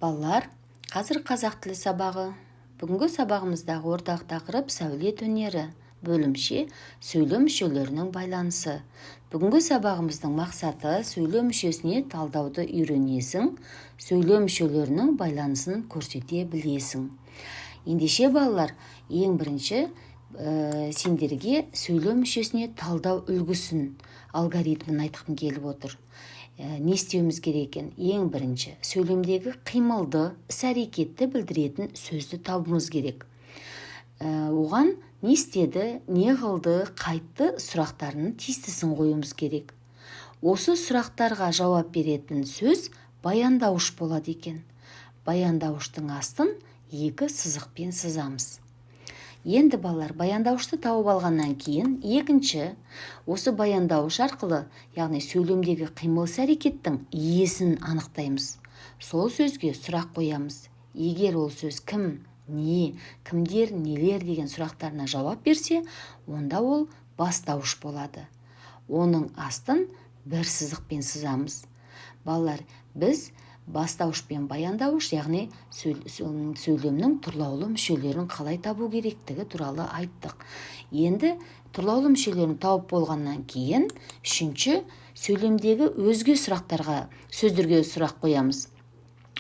Балалар, қазір қазақ тілі сабағы. Бүгінгі сабағымыздағы ортақ тақырып сәулет өнері, бөлімше сөйлем мүшелерінің байланысы. Бүгінгі сабағымыздың мақсаты сөйлем мүшесіне талдауды үйренесің, сөйлем мүшелерінің байланысын көрсете білесің. Ендеше балалар, ең бірінші сендерге сөйлем мүшесіне талдау үлгісін, алгоритмін айтқым келіп отыр. Не істеуіміз керек екен? Ең бірінші, сөйлемдегі қимылды, іс-әрекетті білдіретін сөзді табуымыз керек. Оған не істеді, не қылды, қайтты сұрақтарының тиістісін қоюымыз керек. Осы сұрақтарға жауап беретін сөз баяндауыш болады екен. Баяндауыштың астын екі сызықпен сызамыз. Енді балалар, баяндауышты тауып алғаннан кейін, екінші, осы баяндауыш арқылы, яғни сөйлемдегі қимыл іс-әрекеттің иесін анықтаймыз. Сол сөзге сұрақ қоямыз. Егер ол сөз кім, не, кімдер, нелер деген сұрақтарына жауап берсе, онда ол бастауыш болады. Оның астын бір сызықпен сызамыз. Балалар, біз бастауыш пен баяндауыш, яғни сөйлемнің тұрлаулы мүшелерін қалай табу керектігі туралы айттық. Енді тұрлаулы мүшелерін тауып болғаннан кейін, үшінші, сөйлемдегі өзге сұрақтарға, сөздерге сұрақ қоямыз.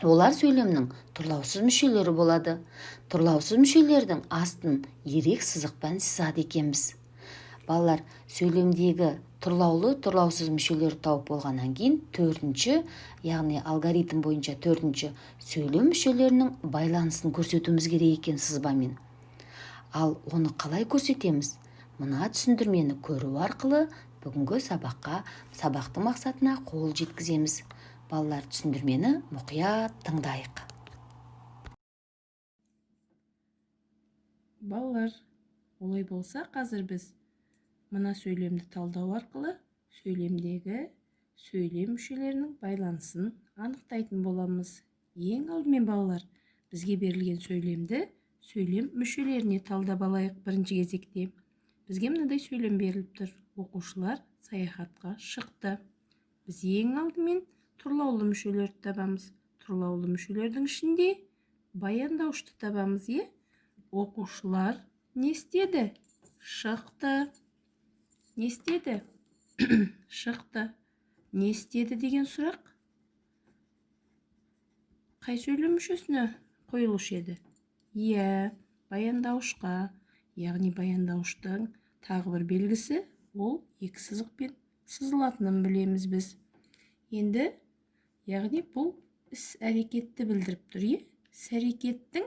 Олар сөйлемнің тұрлаусыз мүшелері болады. Тұрлаусыз мүшелердің астын ерек сызықпен сызады екенбіз. Балалар, сөйлемдегі тұрлаулы, тұрлаусыз мүшелерді тауып болғаннан кейін, төртінші, яғни алгоритм бойынша төртінші, сөйлем мүшелерінің байланысын көрсетуіміз керек екен сызбамен. Ал оны қалай көрсетеміз? Мына түсіндірмені көру арқылы бүгінгі сабақтың мақсатына қол жеткіземіз. Балалар, түсіндірмені мұқият тыңдайық. Балалар, олай болса, қазір біз мына сөйлемді талдау арқылы сөйлемдегі сөйлем мүшелерінің байланысын анықтайтын боламыз. Ең алдымен балалар, бізге берілген сөйлемді сөйлем мүшелеріне талдап алайық бірінші кезекте. Бізге мынадай сөйлем беріліп тұр. Оқушылар саяхатқа шықты. Біз ең алдымен тұрлаулы мүшелерді табамыз. Тұрлаулы мүшелердің ішінде баяндаушты табамыз. Оқушылар не істеді? Шықты. Не істеді? Шықты. Не істеді деген сұрақ қай сөйлем мүшесіне қойылушы еді? Баяндаушқа. Яғни баяндауыштың тағы бір белгісі ол екі сызықпен сызылатынын білеміз біз. Енді, яғни бұл іс-әрекетті білдіріп тұр. Іс-әрекеттің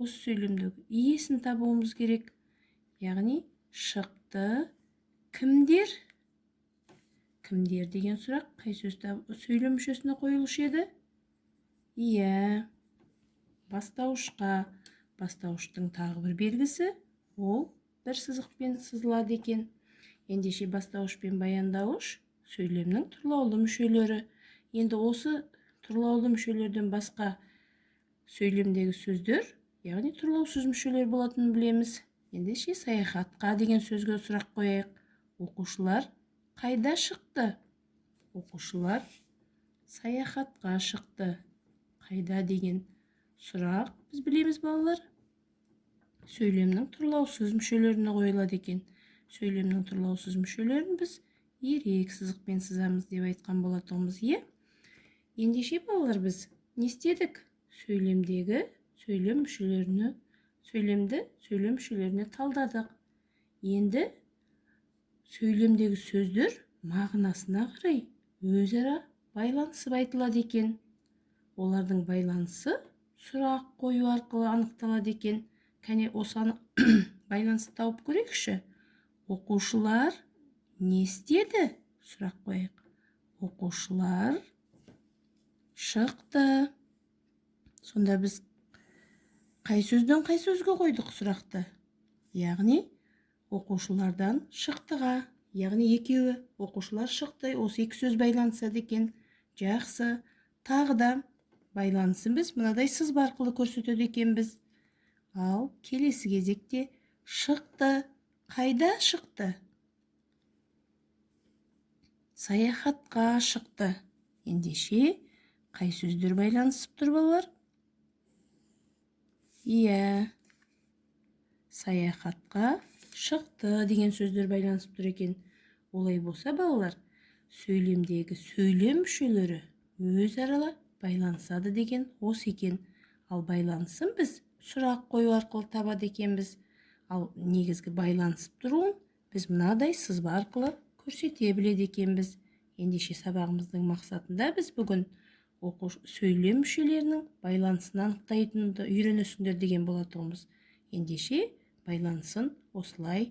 осы сөйлемдегі иесін табуымыз керек. Яғни шықты. Кімдер? Кімдер деген сұрақ қай сөйлем мүшесіне қойылушы еді? Бастауышқа. Бастауыштың тағы бір белгісі ол бір сызықпен сызылады екен. Ендеше бастауыш пен баяндауыш сөйлемнің тұрлаулы мүшелері. Енді осы тұрлаулы мүшелерден басқа сөйлемдегі сөздер, яғни тұрлаусыз мүшелер болатынын білеміз. Ендеше саяхатқа деген сөзге сұрақ қояйық. Оқушылар қайда шықты? Оқушылар саяхатқа шықты. Қайда деген сұрақ біз білеміз балалар. Сөйлемнің тұрлаусыз мүшелеріне қойылады екен. Сөйлемнің тұрлаусыз мүшелерін біз ерек сызықпен сызамыз деп айтқан болатынбыз. Ендеше балалар, біз не істедік? Сөйлемдегі сөйлем мүшелеріне талдадық. Енді сөйлемдегі сөздер мағынасына қарай өзара байланысып айтылады екен. Олардың байланысы сұрақ қою арқылы анықталады екен. Кәне осы байланысты тауып көрейікші. Оқушылар не істеді? Сұрақ қояйық. Оқушылар шықты. Сонда біз қай сөзден қай сөзге қойдық сұрақты? Яғни оқушылардан шықтыға. Яғни екеуі. Оқушылар шықты. Осы екі сөз байланысады екен. Жақсы. Тағы да байланысын біз мынадай сызба арқылы көрсетеді екенбіз. Ал келесі кезекте шықты. Қайда шықты? Саяхатқа шықты. Ендеше қай сөздер байланысып тұр балалар? Иә, саяхатқа шықты деген сөздер байланысып тұр екен. Олай болса, балалар, сөйлемдегі сөйлем мүшелері өзара байланысады деген осы екен. Ал байланысын біз сұрақ қою арқылы табады екенбіз. Ал негізгі байланысып тұруын біз мынадай сызба арқылы көрсете біледі екенбіз. Ендеше сабағымыздың мақсатында біз бүгін сөйлем мүшелерінің байланысын анықтайтынды үйренесіңдер деген болатығымыз. Ендеше байланысын осылай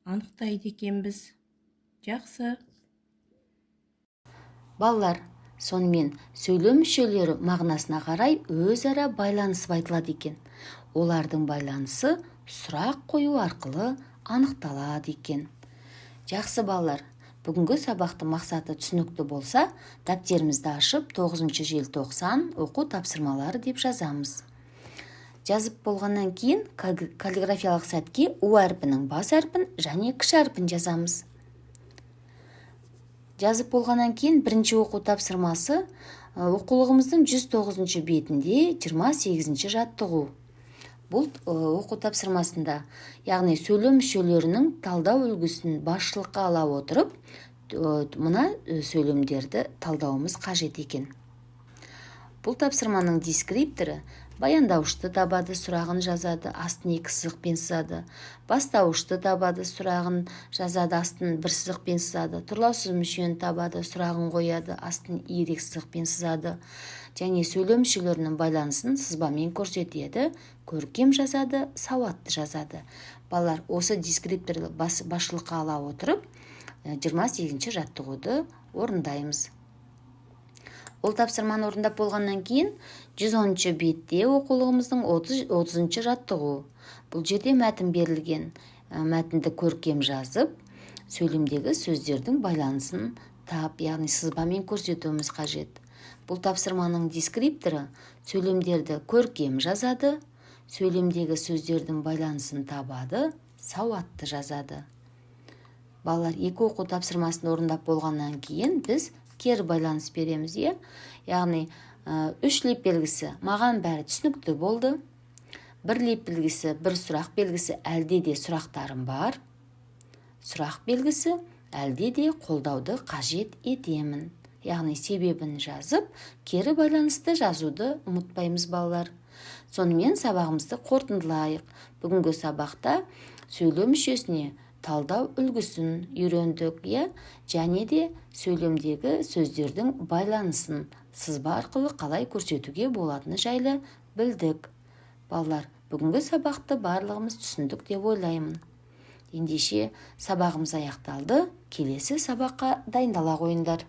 анықтайды екенбіз. Жақсы. Балалар, сонымен сөйлем мүшелері мағынасына қарай өзара байланысып айтылады екен. Олардың байланысы сұрақ қою арқылы анықталады екен. Жақсы балалар, бүгінгі сабақтың мақсаты түсінікті болса, дәптерімізді ашып 9 желтоқсан оқу тапсырмалары деп жазамыз. Жазып болғаннан кейін каллиграфиялық сәтке У әрпінің бас әрпін және кіші әрпін жазамыз. Жазып болғаннан кейін бірінші оқу тапсырмасы оқулығымыздың 109 бетінде 28 жаттығу. Бұл оқу тапсырмасында, яғни сөйлем мүшелерінің талдау үлгісін басшылыққа ала отырып, мына сөйлемдерді талдауымыз қажет екен. Бұл тапсырманың дескрипторы баяндауышты табады, сұрағын жазады, астын 2 сызықпен сызады. Бастауышты табады, сұрағын жазады, астын 1 сызықпен сызады. Тұрлаусыз мүшені табады, сұрағын қояды, астын 2 сызықпен сызады. Және сөйлем мүшелерінің байланысын сызбамен көрсетеді, көркем жазады, сауатты жазады. Балалар, осы дескрипторды басшылыққа ала отырып, 28 жаттығуды орындаймыз. Ол тапсырманы орындап болғаннан кейін 110 бетте оқулығымыздың 30 жаттығу. Бұл жерде мәтін берілген. Мәтінді көркем жазып, сөйлемдегі сөздердің байланысын тап, яғни сызбамен көрсетуіміз қажет. Бұл тапсырманың дескрипторы сөйлемдерді көркем жазады, сөйлемдегі сөздердің байланысын табады, сауатты жазады. Балалар, 2 оқу тапсырмасын орындап болғаннан кейін біз кері байланыс береміз, яғни 3 леп белгісі маған бәрі түсінікті болды. 1 леп белгісі, 1 сұрақ белгісі әлде де сұрақтарым бар. Сұрақ белгісі әлде де қолдауды қажет етемін. Яғни себебін жазып, кері байланысты жазуды ұмытпаймыз балалар. Сонымен сабағымызды қорытындылайық. Бүгінгі сабақта сөйлем мүшесіне талдау үлгісін үйрендік, және де сөйлемдегі сөздердің байланысын сызба арқылы қалай көрсетуге болатыны жайлы білдік. Балалар, бүгінгі сабақты барлығымыз түсіндік деп ойлаймын. Ендеше сабағымыз аяқталды, келесі сабаққа дайындала қойыңдар.